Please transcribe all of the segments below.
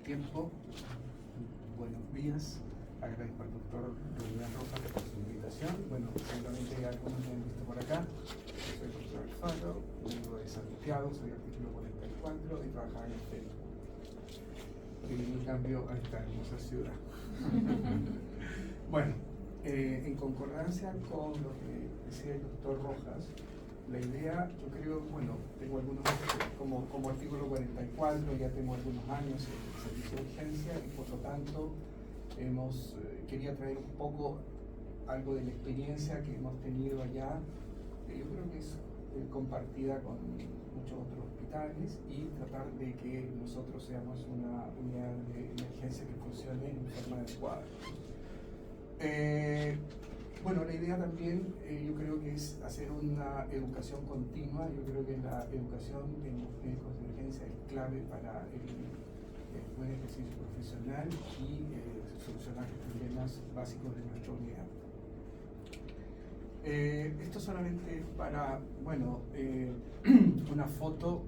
tiempo. Buenos días. Agradezco al doctor Rubén Rojas por su invitación. Bueno, seguramente algunos me han visto por acá. Yo soy el doctor Alfaro, vengo de Santiago, soy artículo 44 y trabajaba en el FED. En cambio, a esta hermosa ciudad. Bueno, en concordancia con lo que decía el doctor Rojas, la idea, yo creo, bueno, tengo algunos, como artículo 44, ya tengo algunos años en el servicio de urgencia y por lo tanto quería traer un poco algo de la experiencia que hemos tenido allá, yo creo que es compartida con muchos otros hospitales y tratar de que nosotros seamos una unidad de emergencia que funcione en forma adecuada. Bueno, la idea también yo creo que es hacer una educación continua. Yo creo que la educación en los médicos de urgencia es clave para el buen ejercicio profesional y solucionar los problemas básicos de nuestra unidad. Esto solamente para, bueno, una foto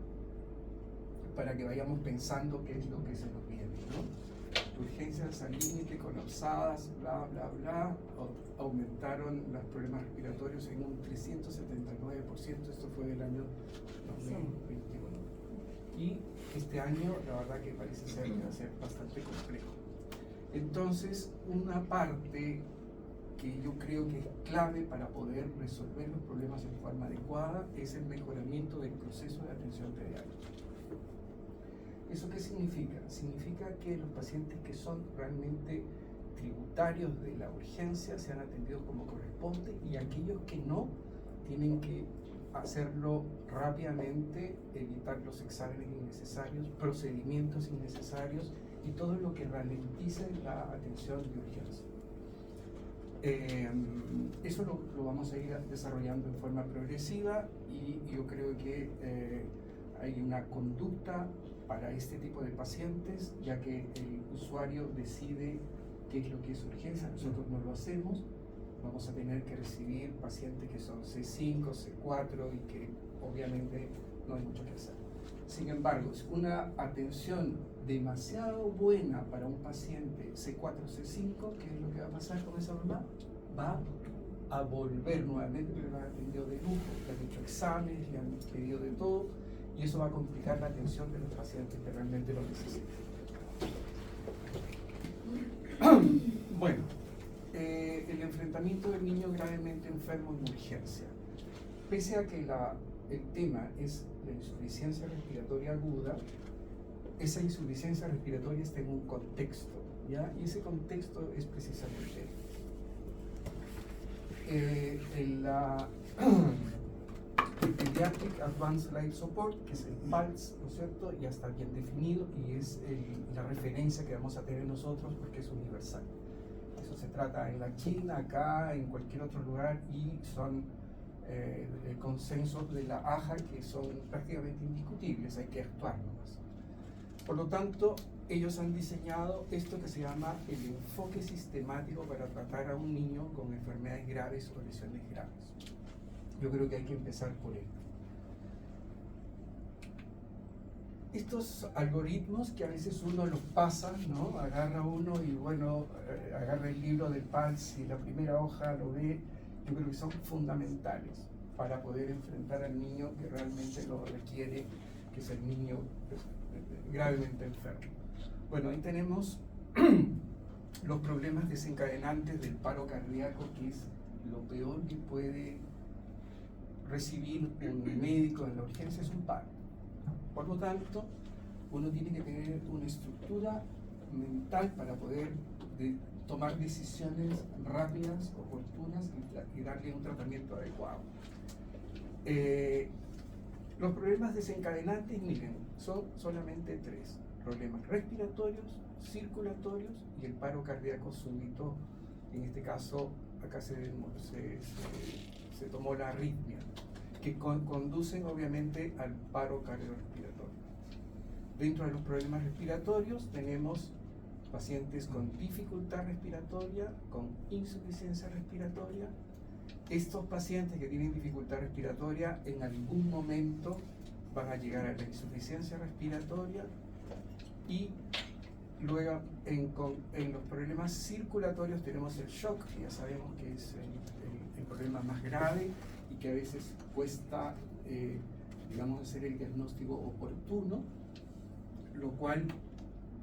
para que vayamos pensando qué es lo que se nos viene, ¿no? Urgencias al límite, colapsadas, bla, bla, bla, aumentaron los problemas respiratorios en un 379%, esto fue del año 2021. Y este año, la verdad que parece ser que va a ser bastante complejo. Entonces, una parte que yo creo que es clave para poder resolver los problemas en forma adecuada es el mejoramiento del proceso de atención pediátrica. ¿Eso qué significa? Significa que los pacientes que son realmente tributarios de la urgencia sean atendidos como corresponde y aquellos que no, tienen que hacerlo rápidamente, evitar los exámenes innecesarios, procedimientos innecesarios y todo lo que ralentice la atención de urgencia. Eso lo vamos a ir desarrollando en forma progresiva y yo creo que hay una conducta para este tipo de pacientes, ya que el usuario decide qué es lo que es urgencia, nosotros no lo hacemos, vamos a tener que recibir pacientes que son C5, C4 y que obviamente no hay mucho que hacer. Sin embargo, una atención demasiado buena para un paciente C4, C5, ¿qué es lo que va a pasar con esa mamá? Va a volver nuevamente, porque lo han atendido de lujo, le han hecho exámenes, le han pedido de todo, y eso va a complicar la atención de los pacientes que realmente lo necesitan. Bueno, el enfrentamiento del niño gravemente enfermo en urgencia. Pese a que el tema es la insuficiencia respiratoria aguda, esa insuficiencia respiratoria está en un contexto, ¿ya? Y ese contexto es precisamente el Pediatric Advanced Life Support, que es el PALS, ¿no es cierto? Ya está bien definido y es la referencia que vamos a tener nosotros porque es universal. Eso se trata en la China, acá, en cualquier otro lugar y son consensos de la AJA que son prácticamente indiscutibles, hay que actuar nomás. Por lo tanto, ellos han diseñado esto que se llama el enfoque sistemático para tratar a un niño con enfermedades graves o lesiones graves. Yo creo que hay que empezar por esto. Estos algoritmos que a veces uno los pasa, ¿no? Agarra uno y bueno, agarra el libro del PALS y la primera hoja lo ve, yo creo que son fundamentales para poder enfrentar al niño que realmente lo requiere, que es el niño pues, gravemente enfermo. Bueno, ahí tenemos los problemas desencadenantes del paro cardíaco, que es lo peor que puede recibir un médico en la urgencia, es un paro. Por lo tanto, uno tiene que tener una estructura mental para poder tomar decisiones rápidas, oportunas y darle un tratamiento adecuado. Los problemas desencadenantes, miren, son solamente tres: problemas respiratorios, circulatorios y el paro cardíaco súbito. En este caso, acá se tomó la arritmia, que conducen obviamente al paro cardiorrespiratorio. Dentro de los problemas respiratorios tenemos pacientes con dificultad respiratoria, con insuficiencia respiratoria. Estos pacientes que tienen dificultad respiratoria en algún momento van a llegar a la insuficiencia respiratoria y Luego, en los problemas circulatorios tenemos el shock, que ya sabemos que es el problema más grave y que a veces cuesta, digamos, hacer el diagnóstico oportuno, lo cual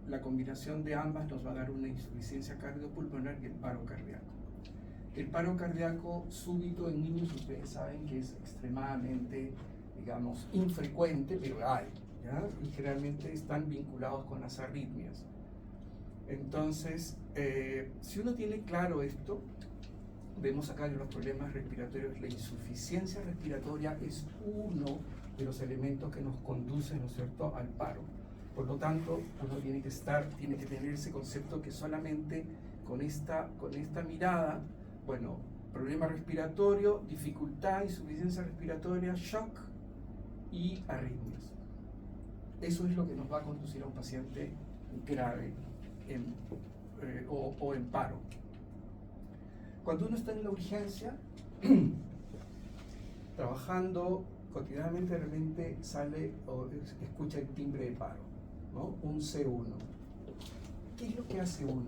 la combinación de ambas nos va a dar una insuficiencia cardiopulmonar y el paro cardíaco. El paro cardíaco súbito en niños, ustedes saben que es extremadamente, digamos, infrecuente, pero hay, ¿ya? Y generalmente están vinculados con las arritmias. Entonces, si uno tiene claro esto, vemos acá en los problemas respiratorios, la insuficiencia respiratoria es uno de los elementos que nos conduce, ¿no es cierto?, al paro. Por lo tanto, uno tiene que tener ese concepto que solamente con esta mirada, bueno, problema respiratorio, dificultad, insuficiencia respiratoria, shock y arritmias. Eso es lo que nos va a conducir a un paciente grave o en paro. Cuando uno está en la urgencia, trabajando cotidianamente, de repente sale o escucha el timbre de paro, ¿no? Un C1. ¿Qué es lo que hace uno?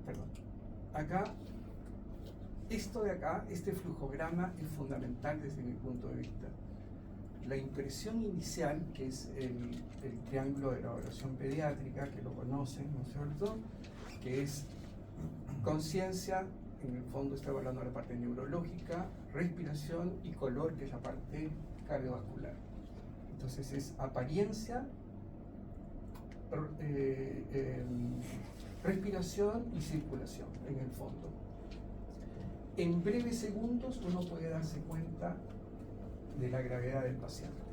Perdón. Acá, esto de acá, este flujograma es fundamental desde mi punto de vista. La impresión inicial, que es el triángulo de la evaluación pediátrica, que lo conocen, ¿no es cierto?, que es conciencia, en el fondo está evaluando la parte neurológica, respiración y color, que es la parte cardiovascular. Entonces es apariencia, respiración y circulación, en el fondo. En breves segundos uno puede darse cuenta de la gravedad del paciente.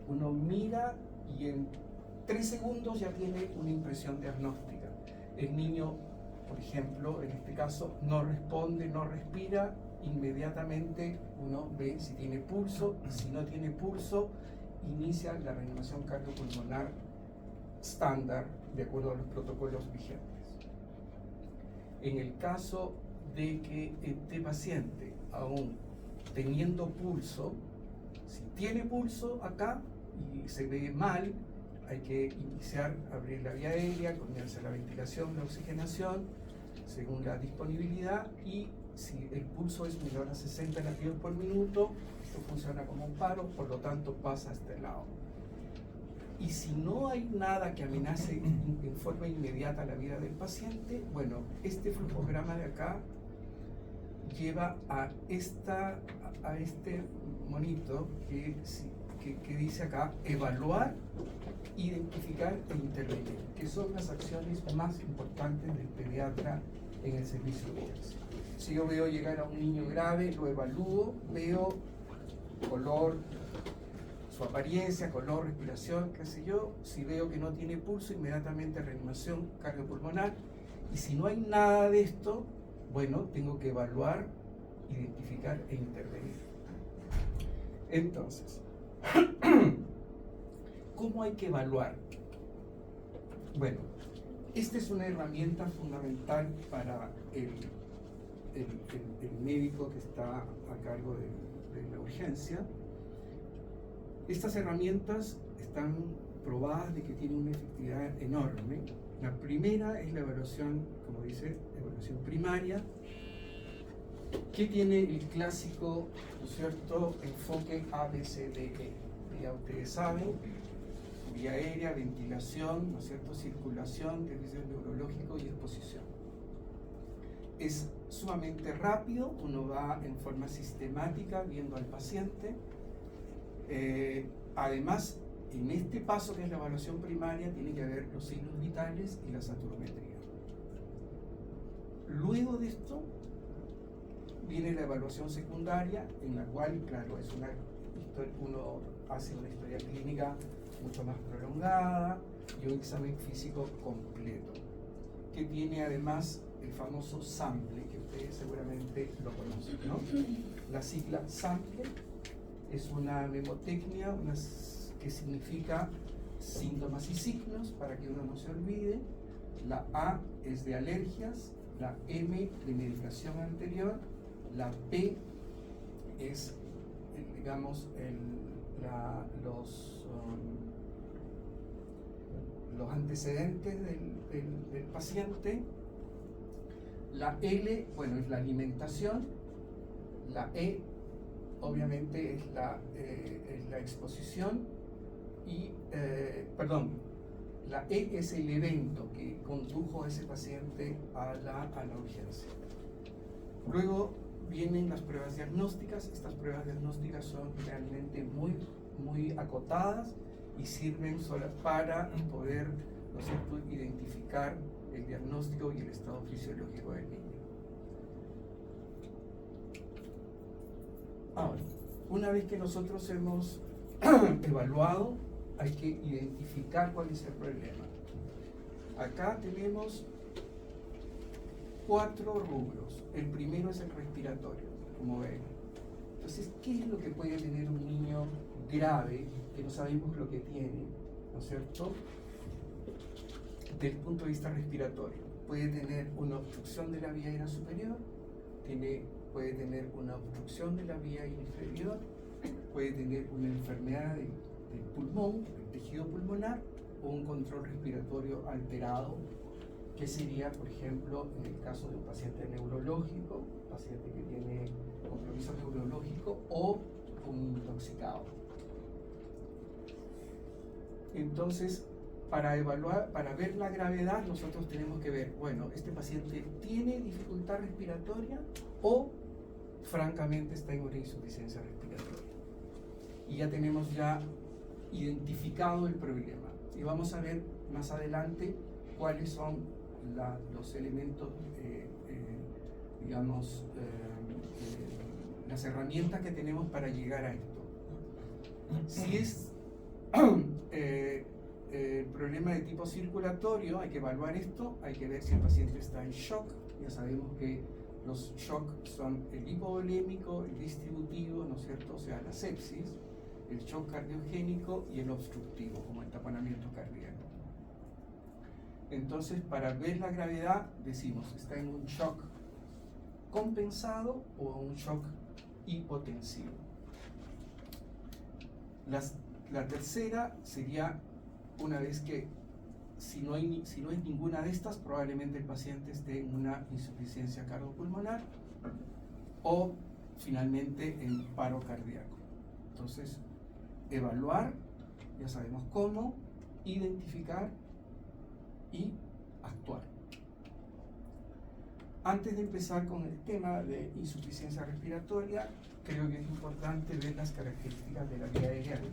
Uno mira y en 3 segundos ya tiene una impresión diagnóstica. El niño, por ejemplo, en este caso, no responde, no respira, inmediatamente uno ve si tiene pulso, si no tiene pulso, inicia la reanimación cardiopulmonar estándar de acuerdo a los protocolos vigentes. En el caso de que este paciente, aún teniendo pulso, si tiene pulso acá y se ve mal, hay que abrir la vía aérea, comienza la ventilación, la oxigenación, según la disponibilidad, y si el pulso es menor a 60 latidos por minuto, esto funciona como un paro, por lo tanto pasa a este lado. Y si no hay nada que amenace en forma inmediata la vida del paciente, bueno, este flujograma de acá lleva a este monito que dice acá evaluar, identificar e intervenir, que son las acciones más importantes del pediatra en el servicio de urgencia. Si yo veo llegar a un niño grave, lo evalúo, veo color, su apariencia, color, respiración, qué sé yo. Si veo que no tiene pulso, inmediatamente reanimación cardiopulmonar. Y si no hay nada de esto, bueno, tengo que evaluar, identificar e intervenir. Entonces, ¿cómo hay que evaluar? Bueno, esta es una herramienta fundamental para el médico que está a cargo de la urgencia. Estas herramientas están probadas de que tienen una efectividad enorme. La primera es la evaluación, como dice, evaluación primaria, que tiene el clásico, ¿no es cierto?, enfoque ABCDE. Ya ustedes saben, vía aérea, ventilación, ¿no es cierto?, circulación, servicio neurológico y exposición. Es sumamente rápido, uno va en forma sistemática viendo al paciente. Además, en este paso que es la evaluación primaria, tiene que haber los signos vitales y la saturometría. Luego de esto, viene la evaluación secundaria, en la cual, claro, uno hace una historia clínica mucho más prolongada y un examen físico completo, que tiene además el famoso sample, que ustedes seguramente lo conocen, ¿no? La sigla sample es una mnemotecnia que significa síntomas y signos, para que uno no se olvide. La A es de alergias, la M de medicación anterior, la P es, digamos, los antecedentes del paciente. La L, bueno, es la alimentación. La E, obviamente, es la exposición. Y, la E es el evento que condujo a ese paciente a la urgencia. Luego vienen las pruebas diagnósticas. Estas pruebas diagnósticas son realmente muy acotadas y sirven solo para poder, ¿no es cierto?, identificar el diagnóstico y el estado fisiológico del niño. Ahora, una vez que nosotros hemos evaluado, hay que identificar cuál es el problema. Acá tenemos 4 rubros. El primero es el respiratorio, como ven. Entonces, ¿qué es lo que puede tener un niño grave que no sabemos lo que tiene, ¿no es cierto?, desde el punto de vista respiratorio? Puede tener una obstrucción de la vía aérea superior, puede tener una obstrucción de la vía inferior, puede tener una enfermedad del pulmón, del tejido pulmonar, o un control respiratorio alterado, que sería, por ejemplo, en el caso de un paciente neurológico, paciente que tiene compromiso neurológico, o un intoxicado. Entonces, para ver la gravedad, nosotros tenemos que ver, bueno, este paciente tiene dificultad respiratoria o francamente está en una insuficiencia respiratoria. Y ya tenemos identificado el problema. Y vamos a ver más adelante cuáles son los elementos, las herramientas que tenemos para llegar a esto. Si es el problema de tipo circulatorio, hay que evaluar esto, hay que ver si el paciente está en shock. Ya sabemos que los shocks son el hipovolémico, el distributivo, ¿no es cierto?, o sea, la sepsis, el shock cardiogénico y el obstructivo, como el taponamiento cardíaco. Entonces, para ver la gravedad, decimos, está en un shock compensado o un shock hipotensivo. La tercera sería, una vez que, si no es ninguna de estas, probablemente el paciente esté en una insuficiencia cardiopulmonar o finalmente en paro cardíaco. Entonces, evaluar, ya sabemos cómo, identificar y actuar. Antes de empezar con el tema de insuficiencia respiratoria, creo que es importante ver las características de la vía aérea del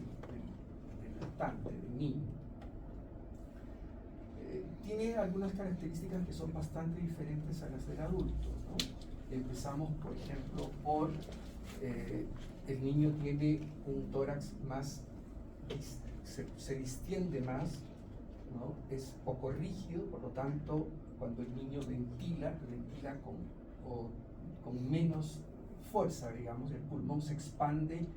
lactante, del niño. Tiene algunas características que son bastante diferentes a las del adulto, ¿no? Empezamos, por ejemplo, por el niño tiene un tórax más, se distiende más, ¿no? Es poco rígido, por lo tanto, cuando el niño ventila con menos fuerza, digamos, el pulmón se expande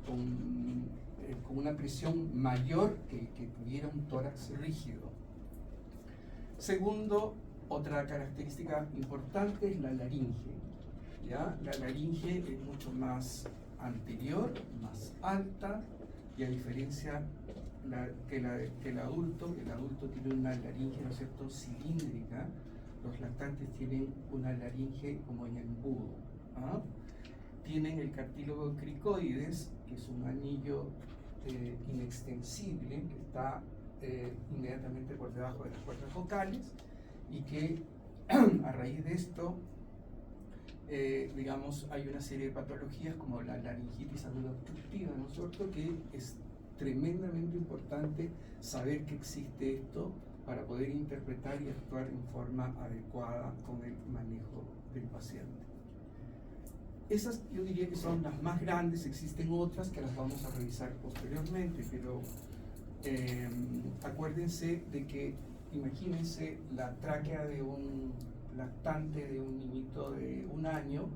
con una presión mayor que tuviera un tórax rígido. Segundo, otra característica importante es la laringe. ¿Ya? La laringe es mucho más anterior, más alta, y a diferencia que el adulto tiene una laringe, ¿no es cierto?, cilíndrica. Los lactantes tienen una laringe como en embudo. ¿Ah? Tienen el cartílago cricoides, que es un anillo inextensible que está inmediatamente por debajo de las cuerdas vocales, y que a raíz de esto, hay una serie de patologías como la laringitis aguda obstructiva, ¿no es cierto?, que es tremendamente importante saber que existe esto para poder interpretar y actuar en forma adecuada con el manejo del paciente. Esas yo diría que son las más grandes. Existen otras que las vamos a revisar posteriormente, pero acuérdense de que, imagínense la tráquea de un lactante, de un niñito de 1 año,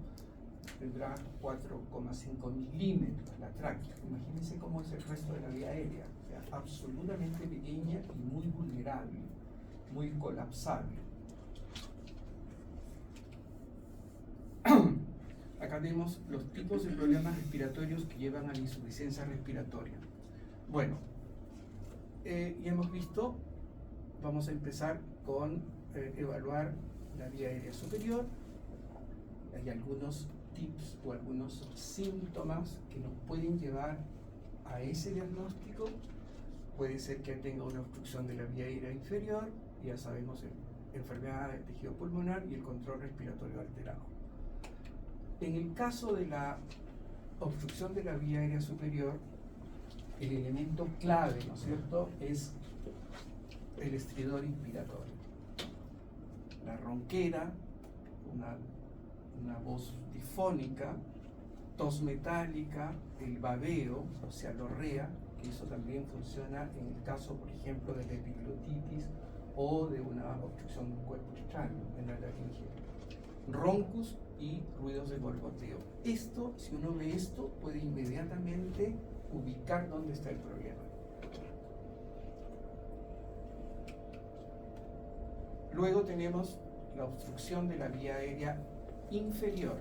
tendrá 4,5 milímetros la tráquea. Imagínense cómo es el resto de la vía aérea, o sea, absolutamente pequeña y muy vulnerable, muy colapsable. Acá vemos los tipos de problemas respiratorios que llevan a la insuficiencia respiratoria. Bueno, Y hemos visto, vamos a empezar con evaluar la vía aérea superior. Hay algunos tips o algunos síntomas que nos pueden llevar a ese diagnóstico. Puede ser que tenga una obstrucción de la vía aérea inferior, ya sabemos, enfermedad del tejido pulmonar y el control respiratorio alterado. En el caso de la obstrucción de la vía aérea superior, el elemento clave, ¿no es cierto?, es el estridor inspiratorio. La ronquera, una voz difónica, tos metálica, el babeo, o sea, lorrea, que eso también funciona en el caso, por ejemplo, de la epiglotitis o de una obstrucción de un cuerpo extraño en la laringe. Roncus y ruidos de gorgoteo. Esto, si uno ve esto, puede inmediatamente ubicar dónde está el problema. Luego tenemos la obstrucción de la vía aérea inferior.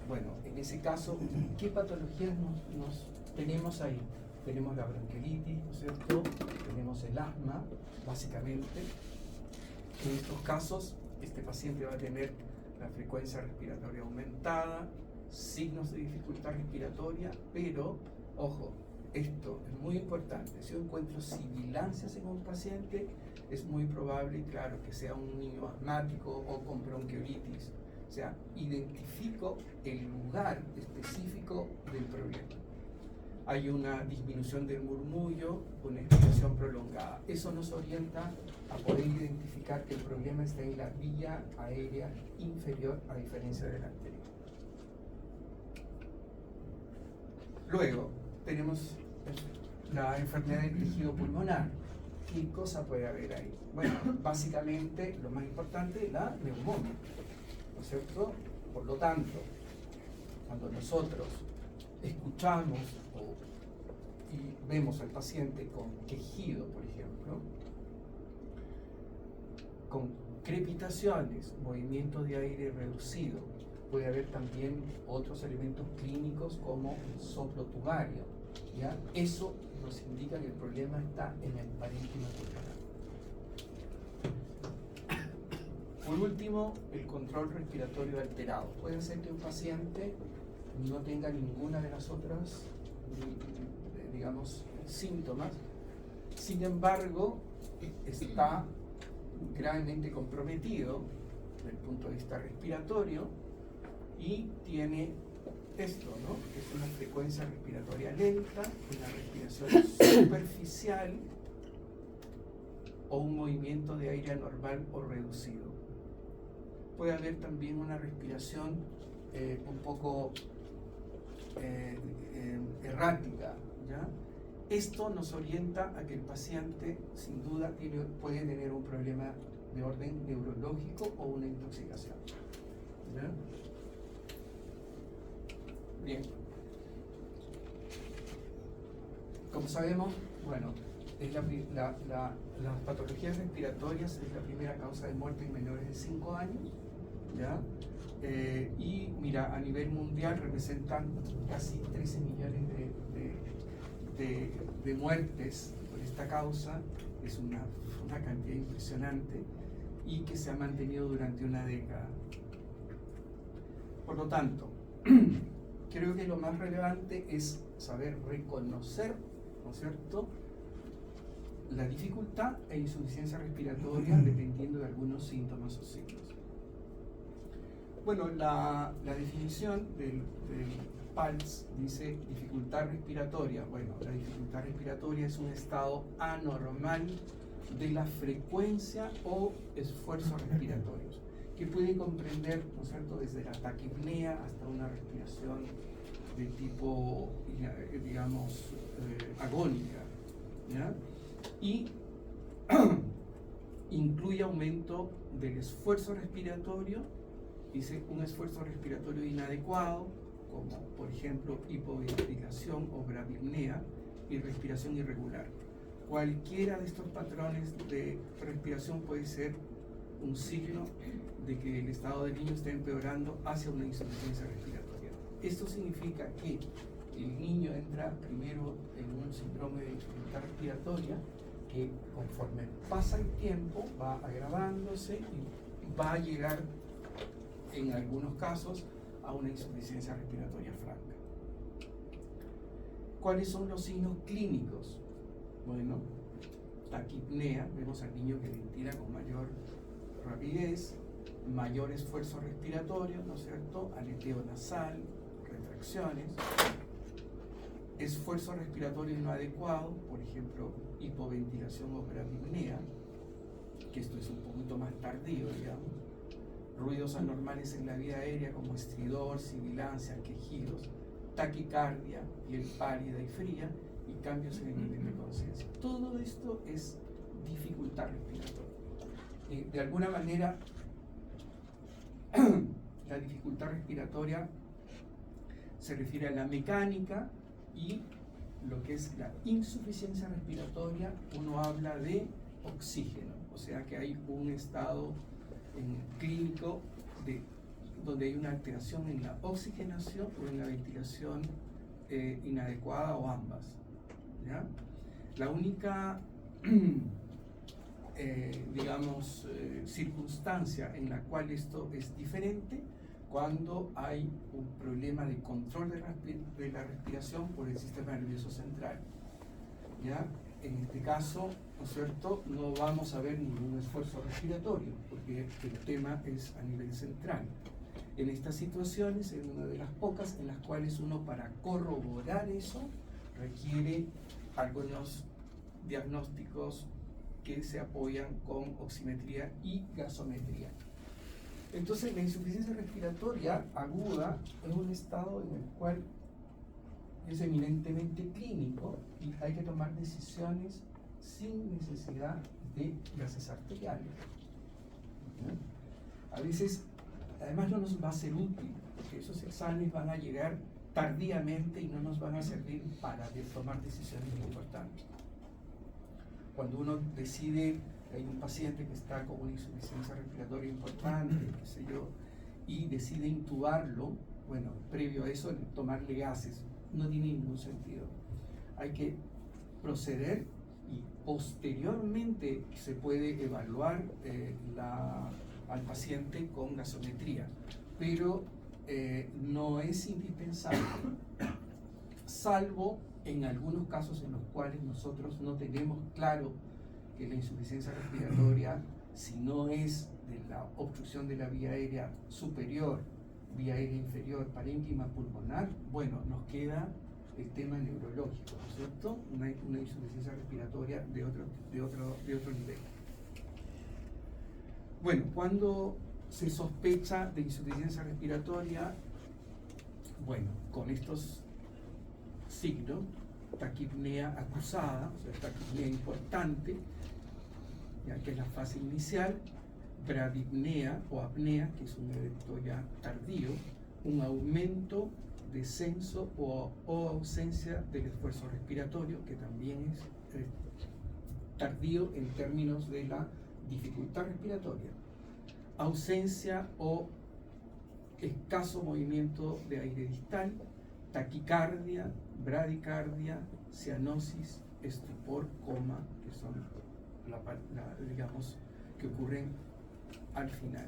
Bueno, en ese caso, ¿qué patologías nos tenemos ahí? Tenemos la bronquiolitis, ¿no es cierto? Tenemos el asma, básicamente. En estos casos, este paciente va a tener la frecuencia respiratoria aumentada, signos de dificultad respiratoria, pero, ojo, esto es muy importante. Si yo encuentro sibilancias en un paciente, es muy probable, claro, que sea un niño asmático o con bronquiolitis. O sea, identifico el lugar específico del problema. Hay una disminución del murmullo, una expiración prolongada. Eso nos orienta a poder identificar que el problema está en la vía aérea inferior, a diferencia de la anterior. Luego tenemos la enfermedad del tejido pulmonar. ¿Qué cosa puede haber ahí? Bueno, básicamente lo más importante es la neumonía, ¿no es cierto? Por lo tanto, cuando nosotros escuchamos y vemos al paciente con quejido, por ejemplo, con crepitaciones, movimiento de aire reducido, puede haber también otros elementos clínicos como el soplo tubario, ¿ya? Eso nos indica que el problema está en el parénquima pulmonar. Por último, el control respiratorio alterado. Puede ser que un paciente no tenga ninguna de las otras, digamos, síntomas, sin embargo, está gravemente comprometido desde el punto de vista respiratorio y tiene esto, ¿no? Que es una frecuencia respiratoria lenta, una respiración superficial o un movimiento de aire anormal o reducido. Puede haber también una respiración un poco errática, ¿ya? Esto nos orienta a que el paciente, sin duda, puede tener un problema de orden neurológico o una intoxicación, ¿ya? Bien. Como sabemos, bueno, las patologías respiratorias es la primera causa de muerte en menores de 5 años, ¿ya? Y mira, a nivel mundial representan casi 13 millones de muertes por esta causa. Es una cantidad impresionante y que se ha mantenido durante una década. Por lo tanto, creo que lo más relevante es saber reconocer, ¿no es cierto?, la dificultad e insuficiencia respiratoria dependiendo de algunos síntomas o signos. Bueno, la definición del PALS dice dificultad respiratoria. Bueno, la dificultad respiratoria es un estado anormal de la frecuencia o esfuerzos respiratorios, que puede comprender, ¿no es cierto?, desde la taquipnea hasta una respiración de tipo, digamos, agónica, ¿ya? Y incluye aumento del esfuerzo respiratorio, dice un esfuerzo respiratorio inadecuado, como por ejemplo hipoventilación o bradipnea, y respiración irregular. Cualquiera de estos patrones de respiración puede ser un signo de que el estado del niño está empeorando hacia una insuficiencia respiratoria. Esto significa que el niño entra primero en un síndrome de dificultad respiratoria que conforme pasa el tiempo va agravándose y va a llegar en algunos casos a una insuficiencia respiratoria franca. ¿Cuáles son los signos clínicos? Bueno, taquipnea, vemos al niño que ventila con mayor rapidez, mayor esfuerzo respiratorio, ¿no es cierto? Aleteo nasal, retracciones, esfuerzo respiratorio no adecuado, por ejemplo, hipoventilación o bradipnea, que esto es un poquito más tardío, digamos, ruidos anormales en la vía aérea como estridor, sibilancia, quejidos, taquicardia, piel pálida y fría y cambios en el nivel de conciencia. Todo esto es dificultad respiratoria. De alguna manera, la dificultad respiratoria se refiere a la mecánica, y lo que es la insuficiencia respiratoria, uno habla de oxígeno, o sea que hay un estado clínico donde hay una alteración en la oxigenación o en la ventilación inadecuada o ambas, ¿ya? La única circunstancia en la cual esto es diferente cuando hay un problema de control de la respiración por el sistema nervioso central, ¿ya? En este caso, ¿no es cierto?, no vamos a ver ningún esfuerzo respiratorio porque el tema es a nivel central. En estas situaciones es una de las pocas en las cuales uno, para corroborar eso, requiere algunos diagnósticos que se apoyan con oximetría y gasometría. Entonces, la insuficiencia respiratoria aguda es un estado en el cual es eminentemente clínico y hay que tomar decisiones sin necesidad de gases arteriales, ¿ya? A veces, además, no nos va a ser útil, porque esos exámenes van a llegar tardíamente y no nos van a servir para tomar decisiones importantes. Cuando uno decide, hay un paciente que está con una insuficiencia respiratoria importante, qué sé yo, y decide intubarlo, bueno, previo a eso, tomarle gases, no tiene ningún sentido. Hay que proceder y posteriormente se puede evaluar al paciente con gasometría, pero no es indispensable, salvo en algunos casos en los cuales nosotros no tenemos claro que la insuficiencia respiratoria, si no es de la obstrucción de la vía aérea superior, vía aérea inferior, parénquima pulmonar, bueno, nos queda el tema neurológico, ¿no es cierto? Una insuficiencia respiratoria de otro nivel. Bueno, cuando se sospecha de insuficiencia respiratoria, bueno, con estos signos, taquipnea acusada, o sea, taquipnea importante, ya que es la fase inicial, bradipnea o apnea, que es un evento ya tardío, un aumento, descenso o ausencia del esfuerzo respiratorio, que también es tardío en términos de la dificultad respiratoria, ausencia o escaso movimiento de aire distal, taquicardia, bradicardia, cianosis, estupor, coma, que son digamos, que ocurren al final.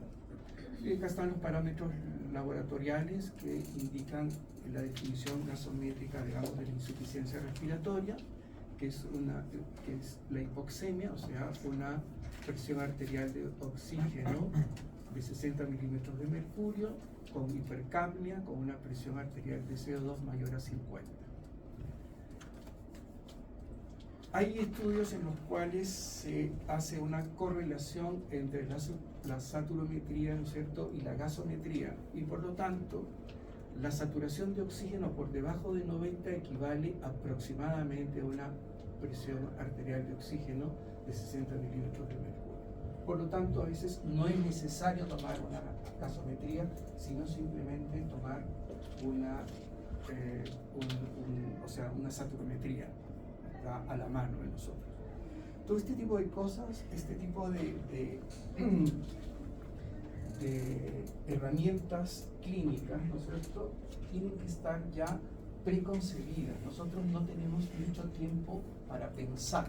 Y acá están los parámetros laboratoriales que indican la definición gasométrica, digamos, de la insuficiencia respiratoria, que es la hipoxemia, o sea, una presión arterial de oxígeno de 60 milímetros de mercurio, con hipercapnia, con una presión arterial de CO2 mayor a 50. Hay estudios en los cuales se hace una correlación entre la saturometría, ¿no es cierto?, y la gasometría, y por lo tanto, la saturación de oxígeno por debajo de 90 equivale aproximadamente a una presión arterial de oxígeno de 60 milímetros de mercurio. Por lo tanto, a veces no es necesario tomar una gasometría, sino simplemente tomar una saturometría a la mano de nosotros. Todo este tipo de cosas, este tipo de herramientas clínicas, ¿no es cierto?, tienen que estar ya preconcebidas. Nosotros no tenemos mucho tiempo para pensar,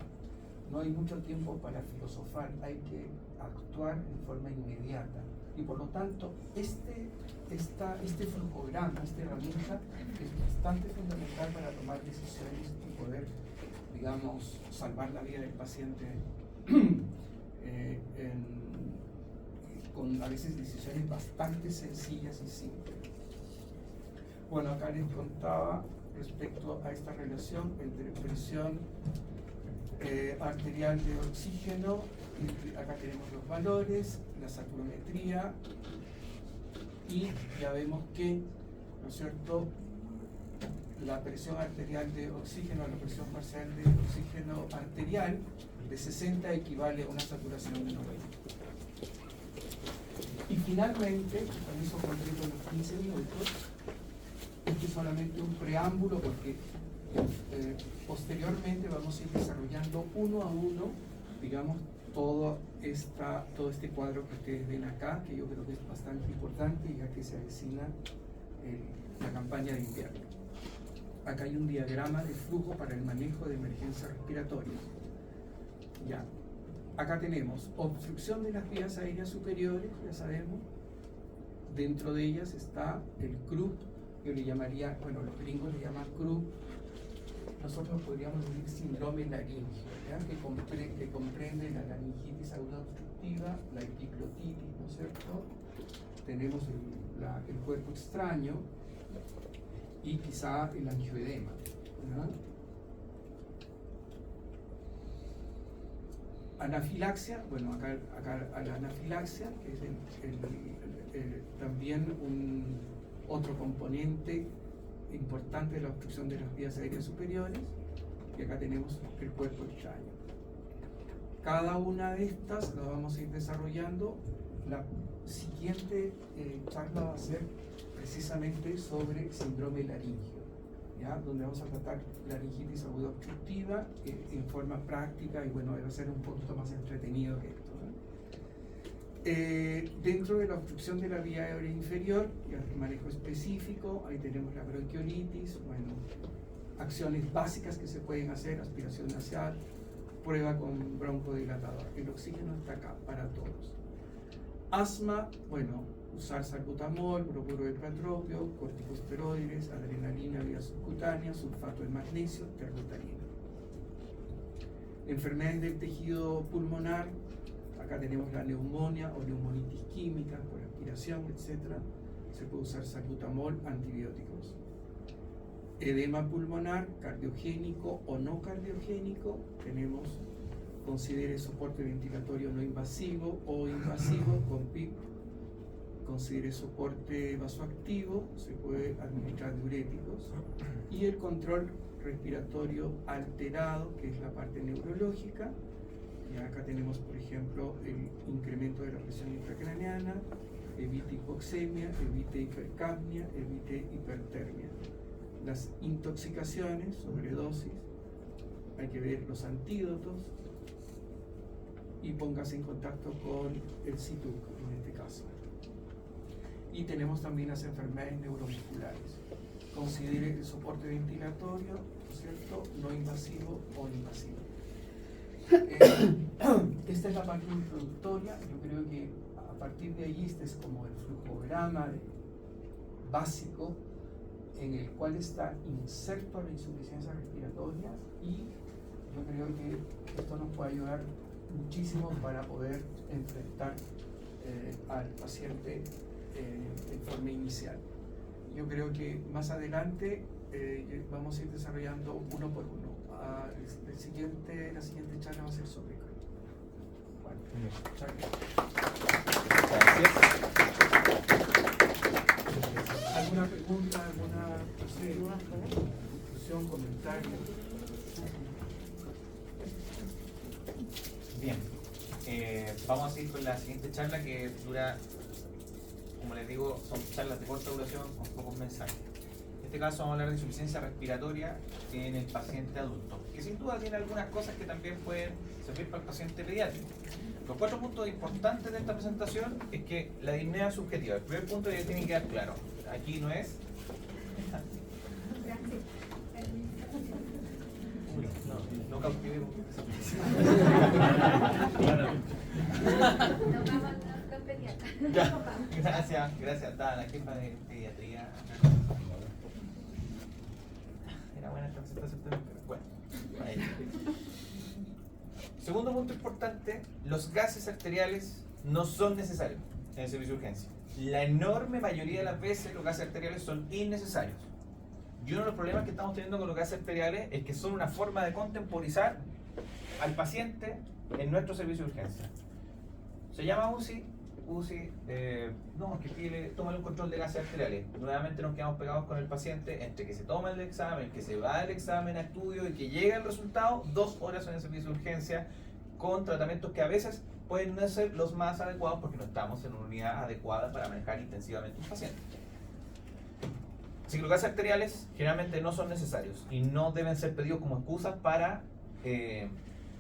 no hay mucho tiempo para filosofar, hay que actuar en forma inmediata. Y por lo tanto, este flujograma, esta herramienta, es bastante fundamental para tomar decisiones y poder, digamos, salvar la vida del paciente con a veces decisiones bastante sencillas y simples. Bueno, acá les contaba respecto a esta relación entre presión arterial de oxígeno, y acá tenemos los valores, la saturometría, y ya vemos que, ¿no es cierto?, la presión arterial de oxígeno, la presión parcial de oxígeno arterial de 60 equivale a una saturación de 90. Y finalmente, con eso completo los 15 minutos, este es solamente un preámbulo porque posteriormente vamos a ir desarrollando uno a uno, digamos, todo este cuadro que ustedes ven acá, que yo creo que es bastante importante ya que se avecina la campaña de invierno. Acá hay un diagrama de flujo para el manejo de emergencia respiratoria. Ya. Acá tenemos obstrucción de las vías aéreas superiores, ya sabemos. Dentro de ellas está el CRUP, yo le llamaría, bueno, los gringos le llaman CRUP, nosotros podríamos decir síndrome laríngeo, que comprende la laringitis aguda obstructiva, la epiglotitis, ¿no es cierto? Tenemos el cuerpo extraño y quizá el angioedema, ¿no? Anafilaxia, bueno, acá a la anafilaxia, que es también otro componente importante de la obstrucción de las vías aéreas superiores, y acá tenemos el cuerpo extraño. Cada una de estas la vamos a ir desarrollando. La siguiente charla va a ser precisamente sobre síndrome laríngeo, ¿ya? Donde vamos a tratar laringitis aguda obstructiva en forma práctica, y bueno, va a ser un poquito más entretenido que esto, ¿no? Dentro de la obstrucción de la vía aérea inferior, ya el manejo específico, ahí tenemos la bronquiolitis, bueno, acciones básicas que se pueden hacer, aspiración nasal, prueba con broncodilatador. El oxígeno está acá para todos. Asma, bueno, usar salbutamol, bromuro de platropio, corticosteroides, adrenalina vía subcutánea, sulfato de magnesio, terbutalina. Enfermedades del tejido pulmonar, acá tenemos la neumonía o neumonitis química por aspiración, etc. Se puede usar salbutamol, antibióticos. Edema pulmonar, cardiogénico o no cardiogénico, tenemos, considere soporte ventilatorio no invasivo o invasivo con PIP. Considere soporte vasoactivo, se puede administrar diuréticos. Y el control respiratorio alterado, que es la parte neurológica. Y acá tenemos, por ejemplo, el incremento de la presión intracraneana, evite hipoxemia, evite hipercapnia, evite hipertermia. Las intoxicaciones, sobredosis, hay que ver los antídotos y póngase en contacto con el CITUC en este caso. Y tenemos también las enfermedades neuromusculares. Considere el soporte ventilatorio, ¿no es cierto?, no invasivo o invasivo. Esta es la parte introductoria. Yo creo que a partir de ahí este es como el flujograma básico en el cual está inserto la insuficiencia respiratoria, y yo creo que esto nos puede ayudar muchísimo para poder enfrentar al paciente en forma inicial. Yo creo que más adelante vamos a ir desarrollando uno por uno. La siguiente charla va a ser sobre COVID. Bueno, muchas gracias. ¿Alguna pregunta, alguna conclusión, comentario? Bien, vamos a seguir con la siguiente charla, que dura, como les digo, son charlas de corta duración con pocos mensajes. En este caso vamos a hablar de insuficiencia respiratoria en el paciente adulto, que sin duda tiene algunas cosas que también pueden servir para el paciente pediátrico. Los 4 puntos importantes de esta presentación es que la disnea es subjetiva. El primer punto ya tiene que quedar claro. Aquí no es No cautivemos. Nos vamos los pediatras. Ya, gracias. Está la jefa de pediatría. Era buena esta presentación también, pero bueno. Ahí. Segundo punto importante, los gases arteriales no son necesarios en el servicio de urgencia. La enorme mayoría de las veces los gases arteriales son innecesarios. Y uno de los problemas que estamos teniendo con los gases arteriales es que son una forma de contemporizar al paciente en nuestro servicio de urgencia. Se llama UCI, no, es que toma un control de gases arteriales. Nuevamente nos quedamos pegados con el paciente entre que se toma el examen, que se va el examen a estudio y que llega el resultado, 2 horas en el servicio de urgencia con tratamientos que a veces pueden no ser los más adecuados porque no estamos en una unidad adecuada para manejar intensivamente un paciente. Así que los gases arteriales generalmente no son necesarios y no deben ser pedidos como excusas para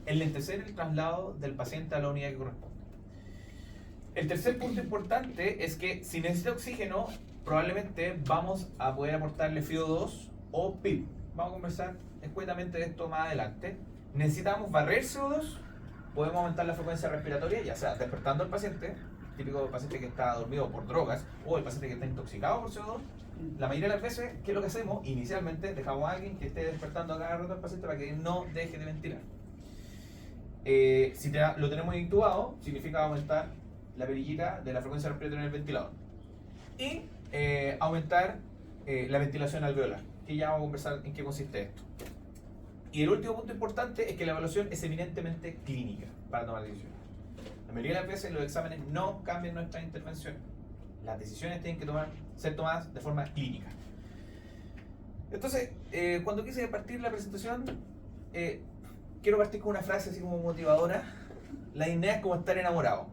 enlentecer el traslado del paciente a la unidad que corresponde. El tercer punto importante es que si necesita oxígeno, probablemente vamos a poder aportarle FiO2 o PIB. Vamos a conversar escuetamente de esto más adelante. Necesitamos barrer CO2, podemos aumentar la frecuencia respiratoria, ya sea despertando al paciente, típico paciente que está dormido por drogas, o el paciente que está intoxicado por CO2. La mayoría de las veces, ¿qué es lo que hacemos? Inicialmente dejamos a alguien que esté despertando a cada rato al paciente para que no deje de ventilar. Si lo tenemos intubado, significa aumentar la perillita de la frecuencia respiratoria en el ventilador. Y aumentar la ventilación alveolar, que ya vamos a conversar en qué consiste esto. Y el último punto importante es que la evaluación es eminentemente clínica para tomar decisiones. La mayoría de las veces los exámenes no cambian nuestras intervenciones. Las decisiones tienen que ser tomadas de forma clínica. Entonces, cuando quise partir la presentación, quiero partir con una frase así como motivadora. La disnea es como estar enamorado.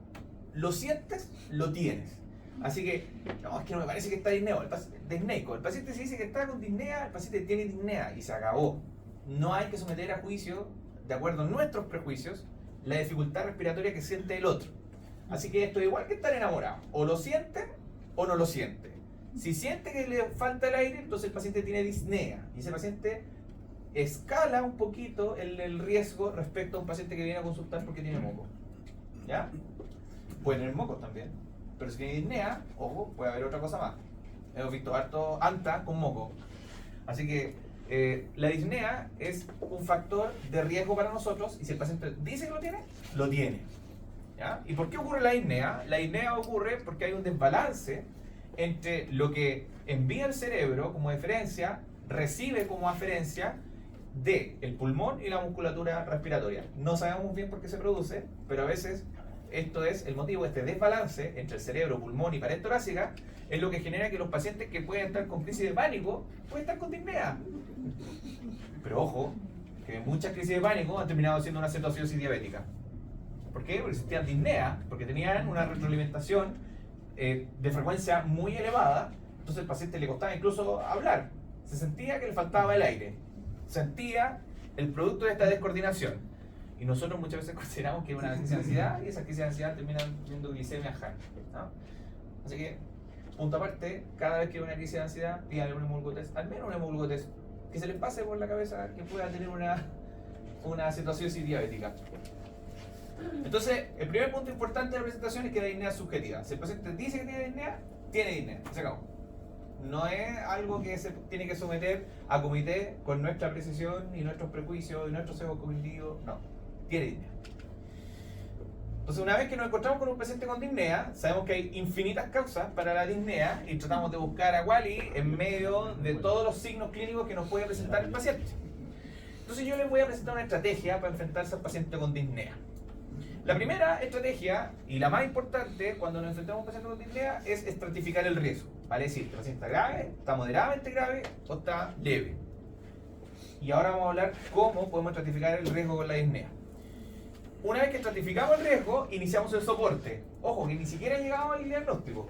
Lo sientes, lo tienes. Así que, no, es que no me parece que está disneo. El paciente se dice que está con disnea, el paciente tiene disnea y se acabó. No hay que someter a juicio, de acuerdo a nuestros prejuicios, la dificultad respiratoria que siente el otro. Así que esto es igual que estar enamorado. O lo siente o no lo siente. Si siente que le falta el aire, entonces el paciente tiene disnea. Y ese paciente escala un poquito el riesgo respecto a un paciente que viene a consultar porque tiene moco. ¿Ya? Puede tener mocos también. Pero si tiene disnea, ojo, puede haber otra cosa más. Hemos visto harto anta con moco. Así que la disnea es un factor de riesgo para nosotros y si el paciente dice que lo tiene, lo tiene. ¿Ya? ¿Y por qué ocurre la disnea? La disnea ocurre porque hay un desbalance entre lo que envía el cerebro como deferencia, recibe como aferencia del pulmón y la musculatura respiratoria. No sabemos bien por qué se produce, pero a veces esto es el motivo, este desbalance entre el cerebro, pulmón y pared torácica, es lo que genera que los pacientes que pueden estar con crisis de pánico pueden estar con disnea. Pero ojo, que muchas crisis de pánico han terminado siendo una cetoacidosis diabética. ¿Por qué? Porque existían disnea, porque tenían una retroalimentación de frecuencia muy elevada, entonces al paciente le costaba incluso hablar. Se sentía que le faltaba el aire, sentía el producto de esta descoordinación. Y nosotros muchas veces consideramos que es una crisis de ansiedad y esas crisis de ansiedad terminan viendo glicemia high, ¿no? Así que, punto aparte, cada vez que hay una crisis de ansiedad, pídanle un hemoglucotest, al menos un hemoglucotest, que se les pase por la cabeza que pueda tener una cetoacidosis diabética. Entonces, el primer punto importante de la presentación es que la disnea es subjetiva. Si el paciente dice que tiene disnea, se acabó. No es algo que se tiene que someter a comité con nuestra precisión y nuestros prejuicios y nuestros sesgos cognitivos. No, tiene disnea. Entonces, una vez que nos encontramos con un paciente con disnea, sabemos que hay infinitas causas para la disnea y tratamos de buscar a Wally en medio de todos los signos clínicos que nos puede presentar el paciente. Entonces, yo les voy a presentar una estrategia para enfrentarse al paciente con disnea. La primera estrategia, y la más importante cuando nos enfrentamos a un paciente con disnea, es estratificar el riesgo. Vale decir, el paciente está grave, está moderadamente grave o está leve. Y ahora vamos a hablar cómo podemos estratificar el riesgo con la disnea. Una vez que estratificamos el riesgo, iniciamos el soporte. Ojo, que ni siquiera llegamos al diagnóstico.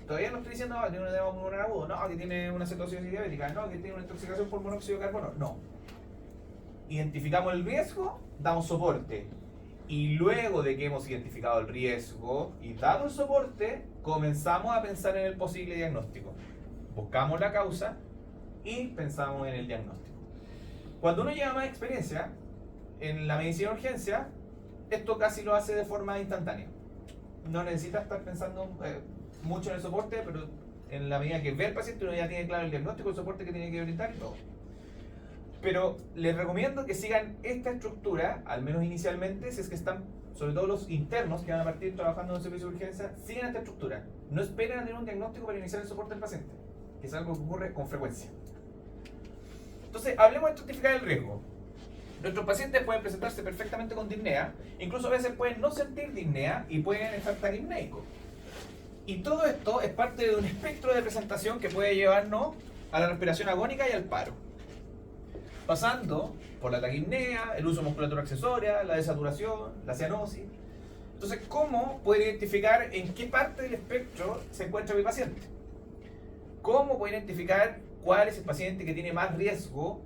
Todavía no estoy diciendo que tiene un edema pulmonar agudo, no, que tiene una cetoacidosis diabética, no, que tiene una intoxicación por monóxido de carbono, no. Identificamos el riesgo, damos soporte. Y luego de que hemos identificado el riesgo y dado el soporte, comenzamos a pensar en el posible diagnóstico. Buscamos la causa y pensamos en el diagnóstico. Cuando uno lleva más experiencia, en la medicina de urgencia, esto casi lo hace de forma instantánea. No necesita estar pensando mucho en el soporte, pero en la medida que ve al paciente uno ya tiene claro el diagnóstico, el soporte que tiene que brindar y todo. Pero les recomiendo que sigan esta estructura, al menos inicialmente, si es que están, sobre todo los internos que van a partir trabajando en el servicio de urgencia, sigan esta estructura. No esperen a tener un diagnóstico para iniciar el soporte del paciente, que es algo que ocurre con frecuencia. Entonces, hablemos de estratificar el riesgo. Nuestros pacientes pueden presentarse perfectamente con disnea, incluso a veces pueden no sentir disnea y pueden estar taquipnéicos. Y todo esto es parte de un espectro de presentación que puede llevarnos a la respiración agónica y al paro. Pasando por la taquipnea, el uso de musculatura accesoria, la desaturación, la cianosis. Entonces, ¿cómo puedo identificar en qué parte del espectro se encuentra mi paciente? ¿Cómo puedo identificar cuál es el paciente que tiene más riesgo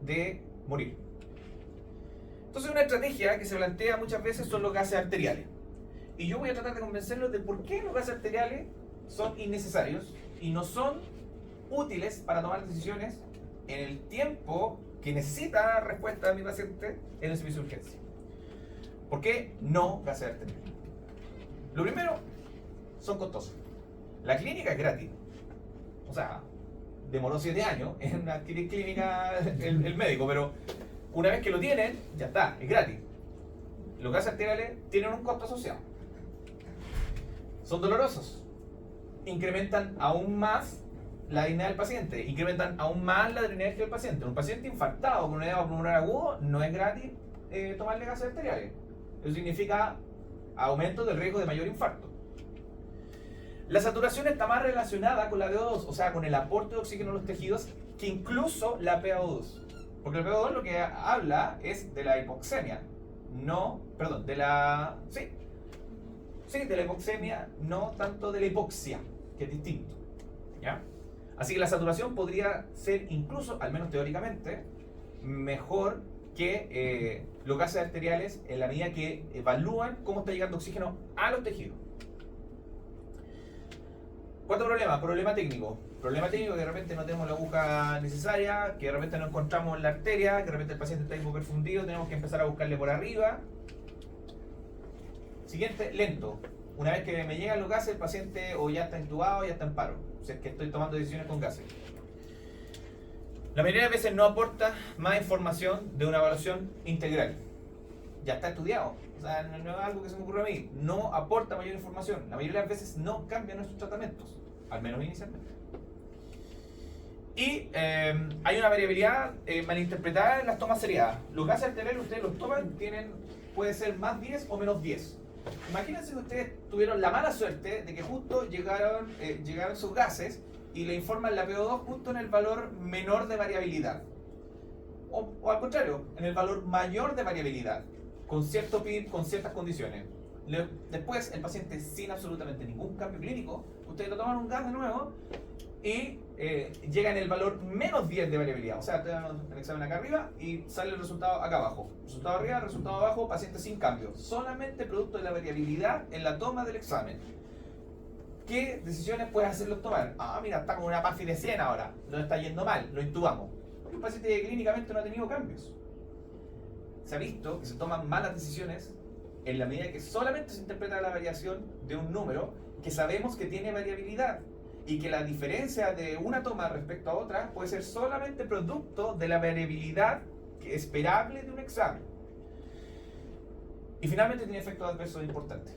de morir? Entonces, una estrategia que se plantea muchas veces son los gases arteriales. Y yo voy a tratar de convencerlos de por qué los gases arteriales son innecesarios y no son útiles para tomar decisiones en el tiempo que necesita respuesta de mi paciente en el servicio de urgencia. ¿Por qué no gases arteriales? Lo primero, son costosos. La clínica es gratis. O sea, demoró 7 años en adquirir clínica el médico, pero una vez que lo tienen, ya está, es gratis. Los gases arteriales tienen un costo asociado. Son dolorosos. Incrementan aún más la disnea del paciente, incrementan aún más la adrenalina del paciente. Un paciente infartado con un edema pulmonar agudo no es gratis tomarle gases arteriales. Eso significa aumento del riesgo de mayor infarto. La saturación está más relacionada con la VO2, o sea, con el aporte de oxígeno a los tejidos, que incluso la PaO2. Porque el PaO2 lo que habla es de la hipoxemia, de la hipoxemia, no tanto de la hipoxia, que es distinto. ¿Ya? Así que la saturación podría ser incluso, al menos teóricamente, mejor que los gases arteriales en la medida que evalúan cómo está llegando oxígeno a los tejidos. ¿Cuánto problema? Problema técnico. Problema técnico que de repente no tenemos la aguja necesaria, que de repente no encontramos la arteria, que de repente el paciente está hipoperfundido, tenemos que empezar a buscarle por arriba. Siguiente, lento. Una vez que me llegan los gases, el paciente o ya está intubado o ya está en paro. O sea, es que estoy tomando decisiones con gases. La mayoría de veces no aporta más información de una evaluación integral. Ya está estudiado. O sea, no es algo que se me ocurre a mí. No aporta mayor información. La mayoría de las veces no cambia nuestros tratamientos. Al menos inicialmente. Y hay una variabilidad malinterpretada en las tomas seriadas. Los gases arteriales ustedes los toman, puede ser más 10 o menos 10. Imagínense que ustedes tuvieron la mala suerte de que justo llegaron sus gases y le informan la PO2 justo en el valor menor de variabilidad. O al contrario, en el valor mayor de variabilidad, con cierto PIB, con ciertas condiciones. Después, el paciente sin absolutamente ningún cambio clínico, ustedes lo toman un gas de nuevo y llega en el valor menos 10 de variabilidad. O sea, te dan el examen acá arriba y sale el resultado acá abajo. Resultado arriba, resultado abajo, paciente sin cambio. Solamente producto de la variabilidad en la toma del examen. ¿Qué decisiones puedes hacerlos tomar? Ah, mira, está con una PAFI de 100 ahora. No está yendo mal, lo intubamos. Porque un paciente que clínicamente no ha tenido cambios. Se ha visto que se toman malas decisiones en la medida que solamente se interpreta la variación de un número que sabemos que tiene variabilidad. Y que la diferencia de una toma respecto a otra puede ser solamente producto de la variabilidad esperable de un examen. Y finalmente tiene efectos adversos importantes,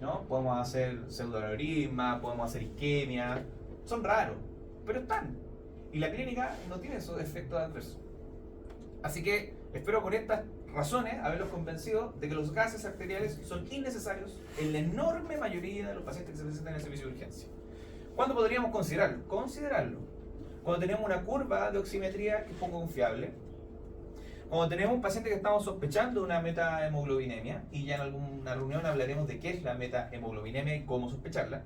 ¿no? Podemos hacer pseudoaneurisma, podemos hacer isquemia, son raros, pero están. Y la clínica no tiene esos efectos adversos. Así que espero con estas razones haberlos convencido de que los gases arteriales son innecesarios en la enorme mayoría de los pacientes que se presentan en el servicio de urgencia. ¿Cuándo podríamos considerarlo? Considerarlo cuando tenemos una curva de oximetría que es poco confiable, cuando tenemos un paciente que estamos sospechando de una metahemoglobinemia, y ya en alguna reunión hablaremos de qué es la metahemoglobinemia y cómo sospecharla,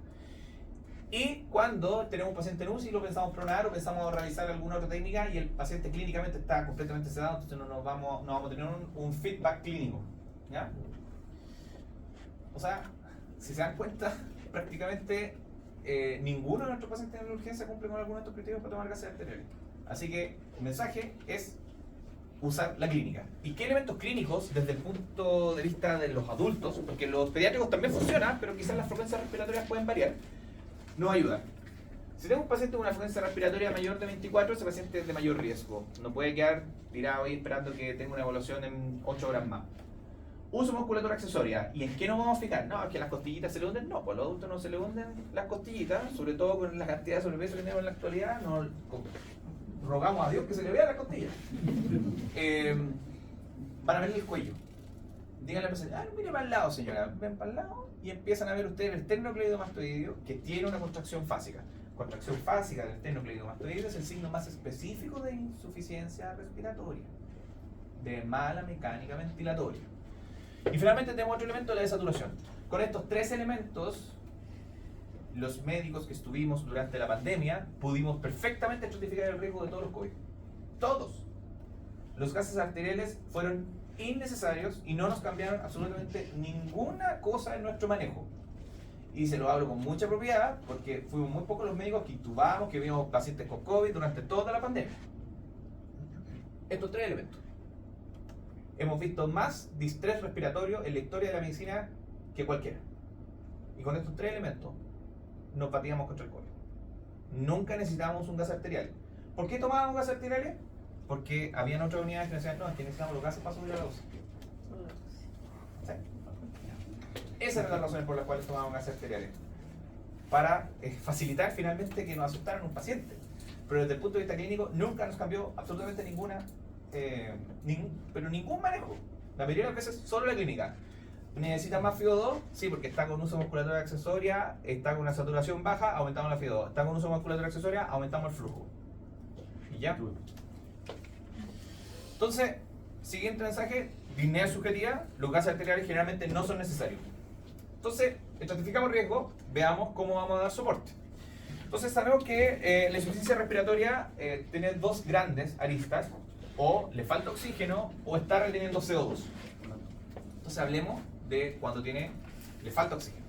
y cuando tenemos un paciente en UCI y lo pensamos pronar o pensamos realizar alguna otra técnica y el paciente clínicamente está completamente sedado, entonces no vamos a tener un feedback clínico, ¿ya? O sea, si se dan cuenta, prácticamente ninguno de nuestros pacientes en la urgencia cumple con alguno de estos criterios para tomar gases arteriales. Así que el mensaje es usar la clínica. ¿Y qué elementos clínicos desde el punto de vista de los adultos, porque los pediátricos también funcionan, pero quizás las frecuencias respiratorias pueden variar, nos ayudan? Si tengo un paciente con una frecuencia respiratoria mayor de 24, ese paciente es de mayor riesgo. No puede quedar tirado ahí esperando que tenga una evaluación en 8 horas más. Uso musculatura accesoria. ¿Y en qué nos vamos a fijar? No, es que las costillitas se le hunden. No, pues a los adultos no se le hunden las costillitas, sobre todo con la cantidad de sobrepeso que tenemos en la actualidad. No, rogamos a Dios que se le vean las costillas. Van a ver el cuello. Díganle al paciente, mire para el lado, señora, ven para el lado, y empiezan a ver ustedes el esternocleidomastoideo, que tiene una contracción fásica. Contracción fásica del esternocleidomastoideo es el signo más específico de insuficiencia respiratoria, de mala mecánica ventilatoria. Y finalmente tenemos otro elemento, la desaturación. Con estos tres elementos, los médicos que estuvimos durante la pandemia pudimos perfectamente estratificar el riesgo de todos los COVID. Todos. Los gases arteriales fueron innecesarios y no nos cambiaron absolutamente ninguna cosa en nuestro manejo. Y se lo hablo con mucha propiedad porque fuimos muy pocos los médicos que intubamos, que vimos pacientes con COVID durante toda la pandemia. Estos tres elementos. Hemos visto más distrés respiratorio en la historia de la medicina que cualquiera. Y con estos tres elementos nos batíamos contra el COVID. Nunca necesitábamos un gas arterial. ¿Por qué tomábamos gases arteriales? Porque habían otras unidades que nos decían, no, es que necesitamos los gases para subir a la dosis. ¿Sí? Esas eran las razones por las cuales tomábamos gases arteriales. Para facilitar finalmente que nos asustaran un paciente. Pero desde el punto de vista clínico nunca nos cambió absolutamente ningún manejo. La mayoría de las veces solo la clínica. ¿Necesita más FiO2? Sí, porque está con uso de musculatura accesoria, está con una saturación baja, aumentamos la FiO2. Está con uso de musculatura accesoria, aumentamos el flujo. Y ya. Entonces, siguiente mensaje, disnea subjetiva, los gases arteriales generalmente no son necesarios. Entonces, estratificamos riesgo, veamos cómo vamos a dar soporte. Entonces sabemos que la insuficiencia respiratoria tiene dos grandes aristas, o le falta oxígeno o está reteniendo CO2. Entonces hablemos de cuando le falta oxígeno.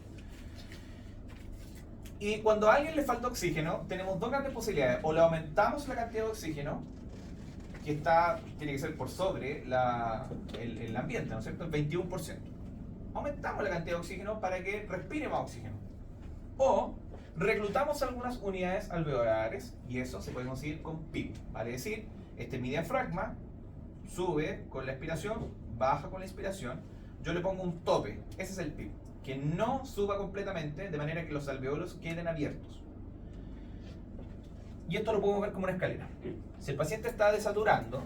Y cuando a alguien le falta oxígeno, tenemos dos grandes posibilidades. O le aumentamos la cantidad de oxígeno, que tiene que ser por sobre el ambiente, ¿no es cierto? El 21%. Aumentamos la cantidad de oxígeno para que respire más oxígeno. O reclutamos algunas unidades alveolares, y eso se puede conseguir con PIP. Vale decir, este mi diafragma sube con la expiración, baja con la inspiración. Yo le pongo un tope, ese es el PIP, que no suba completamente de manera que los alveolos queden abiertos. Y esto lo podemos ver como una escalera. Si el paciente está desaturando,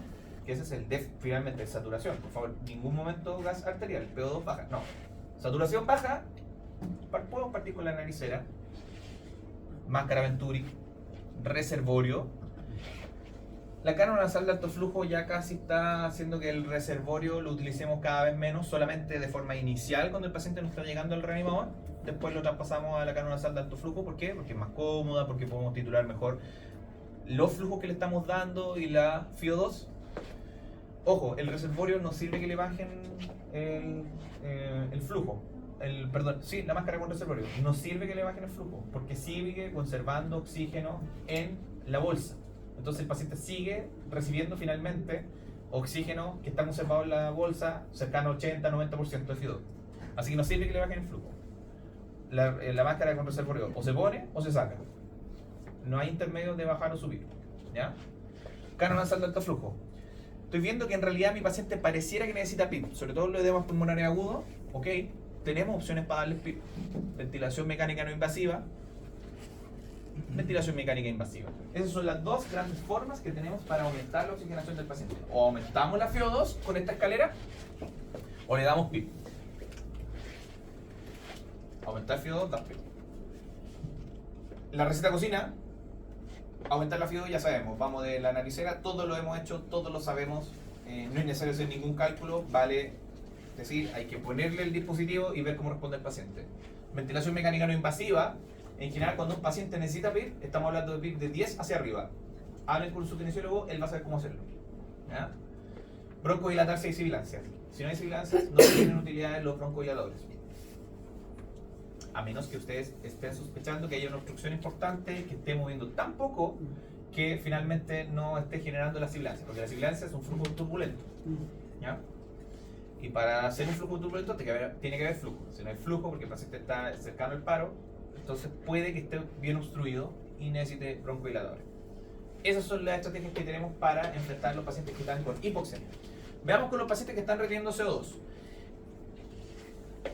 que ese es el finalmente de saturación, por favor, ningún momento gas arterial, PO2 baja, no. Saturación baja, podemos partir con la naricera, máscara Venturi, reservorio. La cánula nasal de alto flujo ya casi está haciendo que el reservorio lo utilicemos cada vez menos, solamente de forma inicial cuando el paciente no está llegando al reanimador. Después lo traspasamos a la cánula nasal de alto flujo. ¿Por qué? Porque es más cómoda, porque podemos titular mejor los flujos que le estamos dando y la FiO2. Ojo, el reservorio no sirve que le bajen el flujo. La máscara con reservorio. No sirve que le bajen el flujo, porque sigue conservando oxígeno en la bolsa. Entonces el paciente sigue recibiendo finalmente oxígeno que está conservado en la bolsa, cercano al 80-90% de FiO2. Así que no sirve que le bajen el flujo. La máscara con reservorio o se pone o se saca. No hay intermedio de bajar o subir. ¿Ya? Cánula nasal de alto flujo. Estoy viendo que en realidad mi paciente pareciera que necesita PIP, sobre todo los edemas pulmonares agudos. Ok, tenemos opciones para darles PIP. Ventilación mecánica no invasiva, ventilación mecánica invasiva. Esas son las dos grandes formas que tenemos para aumentar la oxigenación del paciente. O aumentamos la FiO2 con esta escalera, o le damos PIP. Aumentar FiO2, dar PIP. La receta cocina, aumentar la FiO2 ya sabemos, vamos de la naricera, todo lo hemos hecho, todos lo sabemos, no es necesario hacer ningún cálculo, vale decir, hay que ponerle el dispositivo y ver cómo responde el paciente. Ventilación mecánica no invasiva, en general cuando un paciente necesita PIP, estamos hablando de PIP de 10 hacia arriba. Hablen con su kinesiólogo, él va a saber cómo hacerlo. ¿Ya? Broncodilatarse y sibilancias. Si no hay sibilancias, no tienen utilidad en los broncodilatadores. A menos que ustedes estén sospechando que haya una obstrucción importante, que esté moviendo tan poco que finalmente no esté generando la sibilancia, porque la sibilancia es un flujo turbulento, ¿ya? Y para hacer un flujo turbulento tiene que haber flujo. Si no hay flujo, porque el paciente está cercano al paro, entonces puede que esté bien obstruido y necesite broncodilatadores. Esas son las estrategias que tenemos para enfrentar a los pacientes que están con hipoxemia. Veamos con los pacientes que están reteniendo CO2.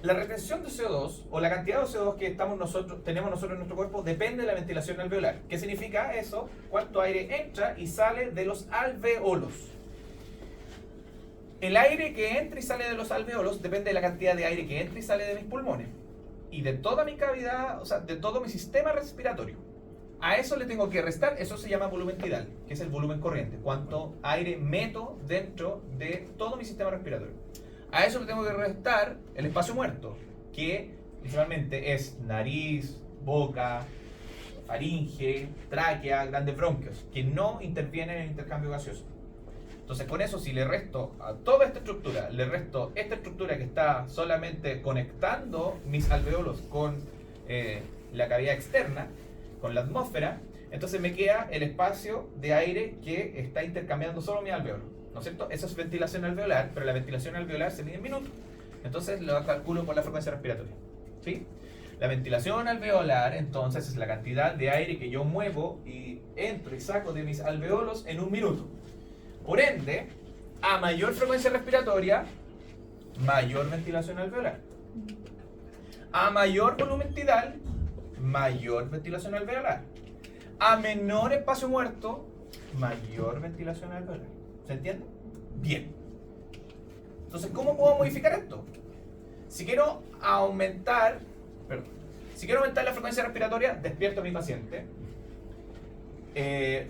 La retención de CO2 o la cantidad de CO2 que tenemos nosotros en nuestro cuerpo depende de la ventilación alveolar. ¿Qué significa eso? Cuánto aire entra y sale de los alveolos. El aire que entra y sale de los alveolos depende de la cantidad de aire que entra y sale de mis pulmones y de toda mi cavidad, o sea, de todo mi sistema respiratorio. A eso le tengo que restar, eso se llama volumen tidal, que es el volumen corriente, cuánto aire meto dentro de todo mi sistema respiratorio. A eso le tengo que restar el espacio muerto, que principalmente es nariz, boca, faringe, tráquea, grandes bronquios, que no intervienen en el intercambio gaseoso. Entonces con eso, si le resto a toda esta estructura, le resto esta estructura que está solamente conectando mis alveolos con la cavidad externa, con la atmósfera, entonces me queda el espacio de aire que está intercambiando solo mi alveolo, ¿no es cierto? Eso es ventilación alveolar, pero la ventilación alveolar se mide en minutos. Entonces lo calculo por la frecuencia respiratoria, ¿sí? La ventilación alveolar, entonces, es la cantidad de aire que yo muevo y entro y saco de mis alveolos en un minuto. Por ende, a mayor frecuencia respiratoria, mayor ventilación alveolar. A mayor volumen tidal, mayor ventilación alveolar. A menor espacio muerto, mayor ventilación alveolar. ¿Se entiende? Bien. Entonces, ¿cómo puedo modificar esto? Si quiero aumentar la frecuencia respiratoria, despierto a mi paciente.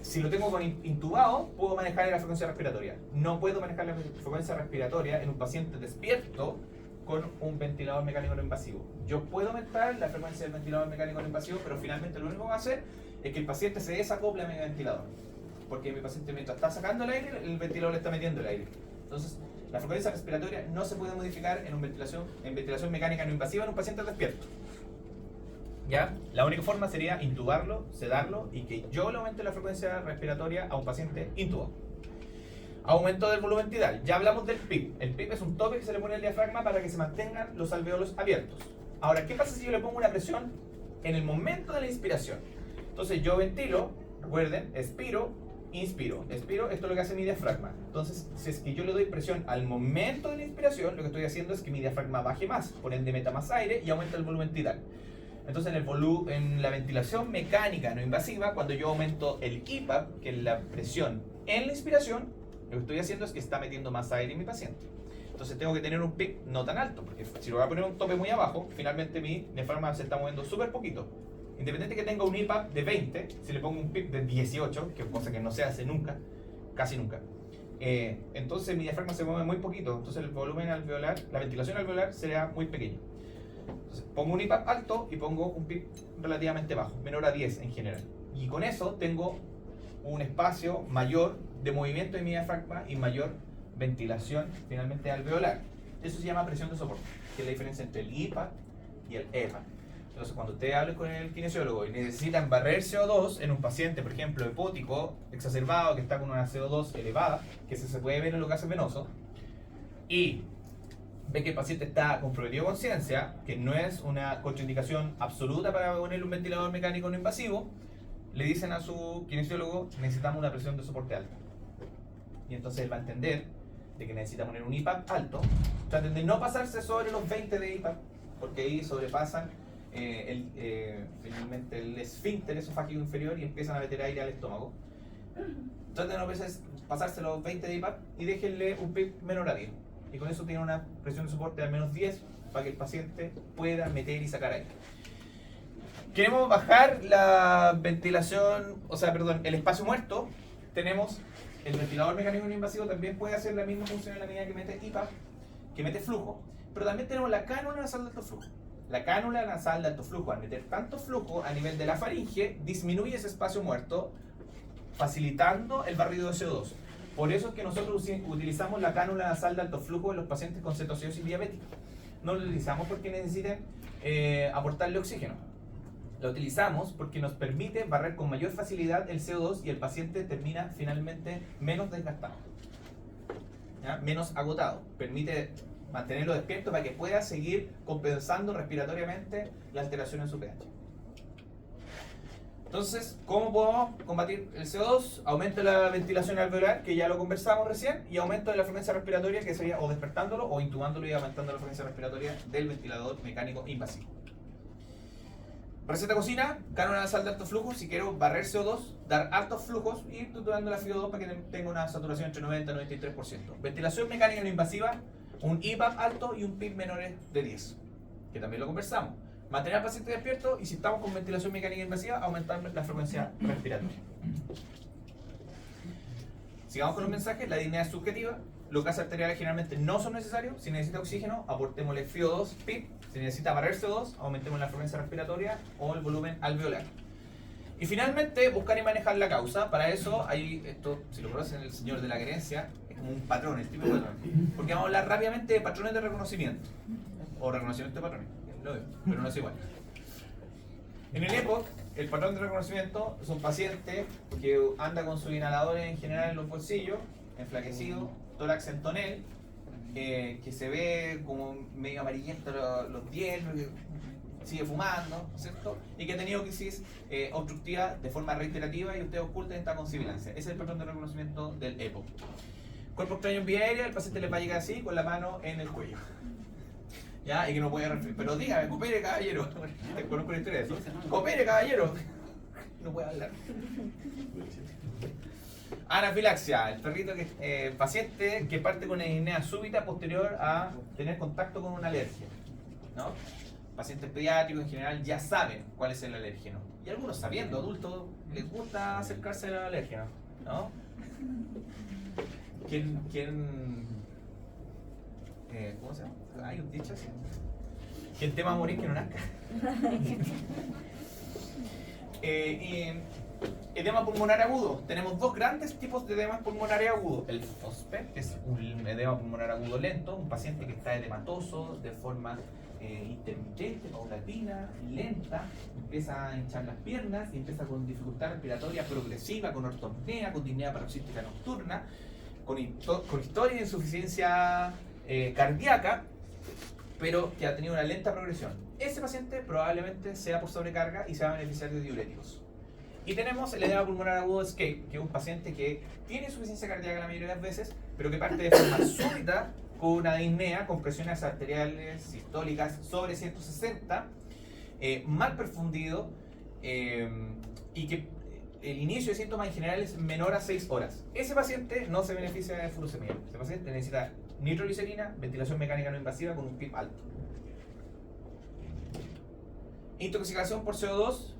Si lo tengo con intubado, puedo manejar la frecuencia respiratoria. No puedo manejar la frecuencia respiratoria en un paciente despierto con un ventilador mecánico no invasivo. Yo puedo aumentar la frecuencia del ventilador mecánico no invasivo, pero finalmente lo único que va a hacer es que el paciente se desacople a mi ventilador. Porque mi paciente, mientras está sacando el aire, el ventilador le está metiendo el aire. Entonces, la frecuencia respiratoria no se puede modificar en ventilación mecánica no invasiva en un paciente despierto. ¿Ya? La única forma sería intubarlo, sedarlo y que yo le aumente la frecuencia respiratoria a un paciente intubado. Aumento del volumen tidal. Ya hablamos del PIP. El PIP es un tope que se le pone al diafragma para que se mantengan los alveolos abiertos. Ahora, ¿qué pasa si yo le pongo una presión en el momento de la inspiración? Entonces yo ventilo, recuerden, expiro, inspiro. Expiro, esto es lo que hace mi diafragma. Entonces, si es que yo le doy presión al momento de la inspiración, lo que estoy haciendo es que mi diafragma baje más, por ende meta más aire y aumenta el volumen tidal. Entonces en la ventilación mecánica no invasiva, cuando yo aumento el IPAP, que es la presión en la inspiración, lo que estoy haciendo es que está metiendo más aire en mi paciente. Entonces tengo que tener un PIP no tan alto, porque si lo voy a poner un tope muy abajo, finalmente mi diafragma se está moviendo súper poquito. Independiente que tenga un IPAP de 20, si le pongo un PIP de 18, que es cosa que no se hace nunca, casi nunca, entonces mi diafragma se mueve muy poquito, entonces el volumen alveolar, la ventilación alveolar será muy pequeña. Entonces pongo un IPAP alto y pongo un PIP relativamente bajo, menor a 10 en general. Y con eso tengo un espacio mayor de movimiento de mi diafragma y mayor ventilación finalmente alveolar. Eso se llama presión de soporte, que es la diferencia entre el IPAP y el EPAP. Entonces cuando usted hable con el kinesiólogo y necesitan barrer CO2 en un paciente, por ejemplo, hepático exacerbado que está con una CO2 elevada, que se puede ver en los gases venosos, y ve que el paciente está con progresiva conciencia, que no es una contraindicación absoluta para ponerle un ventilador mecánico no invasivo, le dicen a su kinesiólogo, necesitamos una presión de soporte alta. Y entonces él va a entender de que necesita poner un IPAP alto. Traten de no pasarse sobre los 20 de IPAP, porque ahí sobrepasan finalmente el esfínter esofágico inferior y empiezan a meter aire al estómago. Traten de no pasarse los 20 de IPAP y déjenle un PIP menor a 10. Y con eso tiene una presión de soporte de al menos 10 para que el paciente pueda meter y sacar aire. Queremos bajar la ventilación, el espacio muerto. Tenemos el ventilador mecánico no invasivo, también puede hacer la misma función en la medida que mete IPAP, que mete flujo. Pero también tenemos la cánula nasal de alto flujo. La cánula nasal de alto flujo, al meter tanto flujo a nivel de la faringe, disminuye ese espacio muerto, facilitando el barrido de CO2. Por eso es que nosotros utilizamos la cánula nasal de alto flujo en los pacientes con cetoacidosis diabética. No lo utilizamos porque necesiten aportarle oxígeno. La utilizamos porque nos permite barrer con mayor facilidad el CO2 y el paciente termina finalmente menos desgastado, ¿ya? Menos agotado. Permite mantenerlo despierto para que pueda seguir compensando respiratoriamente la alteración en su pH. Entonces, ¿cómo podemos combatir el CO2? Aumento de la ventilación alveolar, que ya lo conversamos recién, y aumento de la frecuencia respiratoria, que sería o despertándolo o intubándolo y aumentando la frecuencia respiratoria del ventilador mecánico invasivo. Receta cocina, cámara nasal de alto flujo. Si quiero barrer CO2, dar altos flujos y ir tubando la FiO2 para que tenga una saturación entre 90 y 93%. Ventilación mecánica no invasiva, un IPAP alto y un PIP menores de 10, que también lo conversamos. Mantener al paciente despierto y si estamos con ventilación mecánica invasiva, aumentar la frecuencia respiratoria. Sigamos con los mensajes. La dignidad es subjetiva. Los gases arteriales generalmente no son necesarios. Si necesita oxígeno, aportémosle FiO2, PIP. Si necesita barrer CO2, aumentemos la frecuencia respiratoria o el volumen alveolar. Y finalmente, buscar y manejar la causa. Para eso, hay esto, si lo conocen, el señor de la querencia, es como un patrón, el típico patrón. Porque vamos a hablar rápidamente de patrones de reconocimiento. O reconocimiento de patrones. Lo veo, pero no es igual. En el EPOC, el patrón de reconocimiento es un paciente que anda con sus inhaladores en general en los bolsillos, enflaquecido, tórax en tonel, que se ve como medio amarillento los dientes, que sigue fumando, ¿cierto? Y que ha tenido crisis obstructiva de forma reiterativa y usted oculta esta con sibilancia. Ese es el patrón de reconocimiento del EPOC. Cuerpo extraño en vía aérea, el paciente le va a llegar así, con la mano en el cuello. ¿Ya? Y que no puede referir. Pero dígame, coopere, caballero. Te conozco la historia de eso. Coopere, caballero. No puede hablar. Anafilaxia, el perrito que paciente que parte con una disnea súbita posterior a tener contacto con una alergia, ¿no? Pacientes pediátricos en general ya saben cuál es el alérgeno. Y algunos sabiendo, adultos, les gusta acercarse al alérgeno, ¿no? ¿Cómo se llama? Hay un dicho así. ¿Quién tema a morir que no nazca? Edema pulmonar agudo. Tenemos dos grandes tipos de edemas pulmonares agudos. El FOSPE, que es un edema pulmonar agudo lento, un paciente que está edematoso de forma intermitente, paulatina, lenta, empieza a hinchar las piernas y empieza con dificultad respiratoria progresiva, con ortopnea, con disnea paroxística nocturna, con historia de insuficiencia cardíaca, pero que ha tenido una lenta progresión. Ese paciente probablemente sea por sobrecarga y se va a beneficiar de diuréticos. Y tenemos el edema pulmonar agudo ESCAPE, que es un paciente que tiene insuficiencia cardíaca la mayoría de las veces, pero que parte de forma súbita con una disnea, con presiones arteriales sistólicas sobre 160, mal perfundido, y que el inicio de síntomas en general es menor a 6 horas. Ese paciente no se beneficia de furosemida. Ese paciente necesita nitroglicerina, ventilación mecánica no invasiva con un PIP alto. Intoxicación por CO2,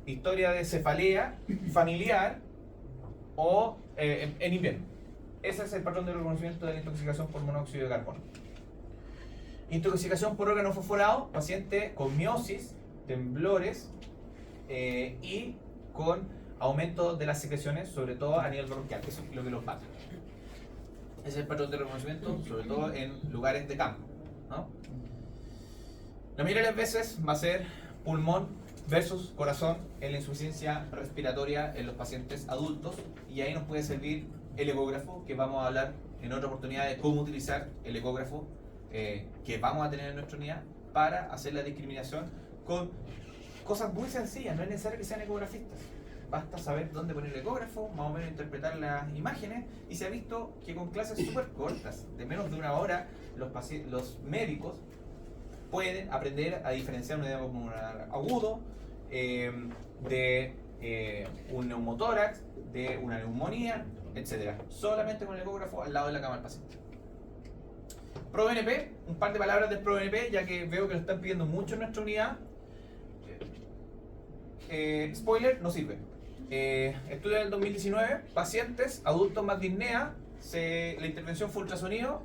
historia de cefalea familiar o en invierno. Ese es el patrón de reconocimiento de la intoxicación por monóxido de carbono. Intoxicación por órgano fosforado, paciente con miosis, temblores y con aumento de las secreciones, sobre todo a nivel bronquial, que eso es lo que los mata. Ese es el patrón de reconocimiento, sobre todo en lugares de campo, ¿no? La mayoría de las veces va a ser pulmón versus corazón en la insuficiencia respiratoria en los pacientes adultos, y ahí nos puede servir el ecógrafo, que vamos a hablar en otra oportunidad de cómo utilizar el ecógrafo que vamos a tener en nuestra unidad para hacer la discriminación con cosas muy sencillas. No es necesario que sean ecografistas, basta saber dónde poner el ecógrafo, más o menos interpretar las imágenes, y se ha visto que con clases súper cortas, de menos de una hora, los médicos pueden aprender a diferenciar un edema pulmonar agudo de un neumotórax, de una neumonía, etc. Solamente con el ecógrafo al lado de la cama del paciente. ProBNP, un par de palabras del ProBNP, ya que veo que lo están pidiendo mucho en nuestra unidad. Spoiler, no sirve. Estudio del 2019, pacientes adultos más disnea, la intervención fue ultrasonido,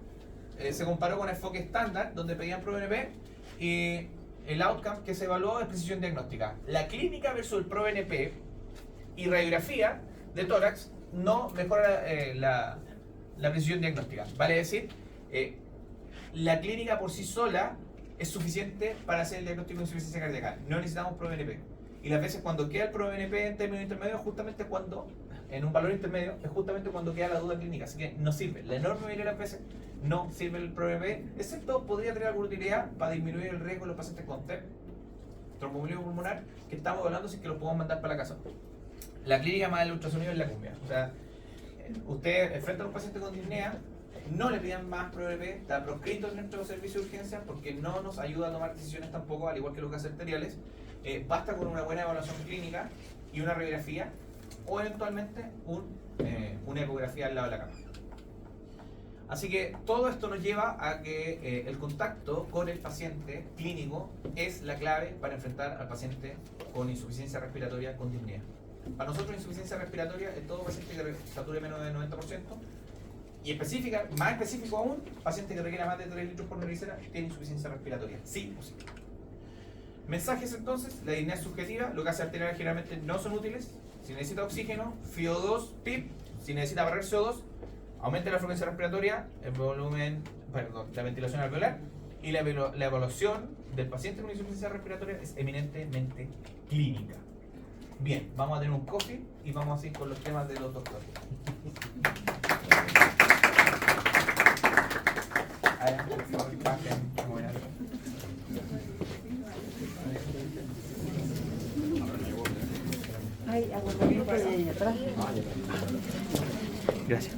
se comparó con enfoque estándar, donde pedían ProBNP, y el outcome que se evaluó es precisión diagnóstica. La clínica versus el ProBNP y radiografía de tórax no mejora la precisión diagnóstica. Vale decir, la clínica por sí sola es suficiente para hacer el diagnóstico de insuficiencia cardíaca. No necesitamos ProBNP. y las veces cuando queda el PRO-BNP en términos intermedios, justamente cuando, en un valor intermedio, es justamente cuando queda la duda clínica, así que no sirve. La enorme mayoría de las veces no sirve el PRO-BNP, excepto podría tener alguna utilidad para disminuir el riesgo de los pacientes con TEP, tromboembolismo pulmonar, que estamos hablando si es que los podemos mandar para la casa. La clínica más el ultrasonido es la cumbia. O sea, usted enfrenta a un paciente con disnea, no le pidan más PRO-BNP, está proscrito en nuestro servicio de urgencia porque no nos ayuda a tomar decisiones tampoco, al igual que los gases arteriales. Basta con una buena evaluación clínica y una radiografía o eventualmente una ecografía al lado de la cama. Así que todo esto nos lleva a que el contacto con el paciente clínico es la clave para enfrentar al paciente con insuficiencia respiratoria con disnea. Para nosotros insuficiencia respiratoria es todo paciente que sature menos del 90% y más específico aún, paciente que requiera más de 3 litros por mililitro tiene insuficiencia respiratoria, sí o sí. Mensajes entonces, la disnea es subjetiva, los gases arteriales generalmente no son útiles, si necesita oxígeno, FiO2, PIP, si necesita barrer CO2, aumente la frecuencia respiratoria, el volumen, la ventilación alveolar y la evaluación del paciente con insuficiencia respiratoria es eminentemente clínica. Bien, vamos a tener un coffee y vamos a seguir con los temas de los doctores. Por favor, bajen. Ay, aguantamiento de ahí atrás. Gracias.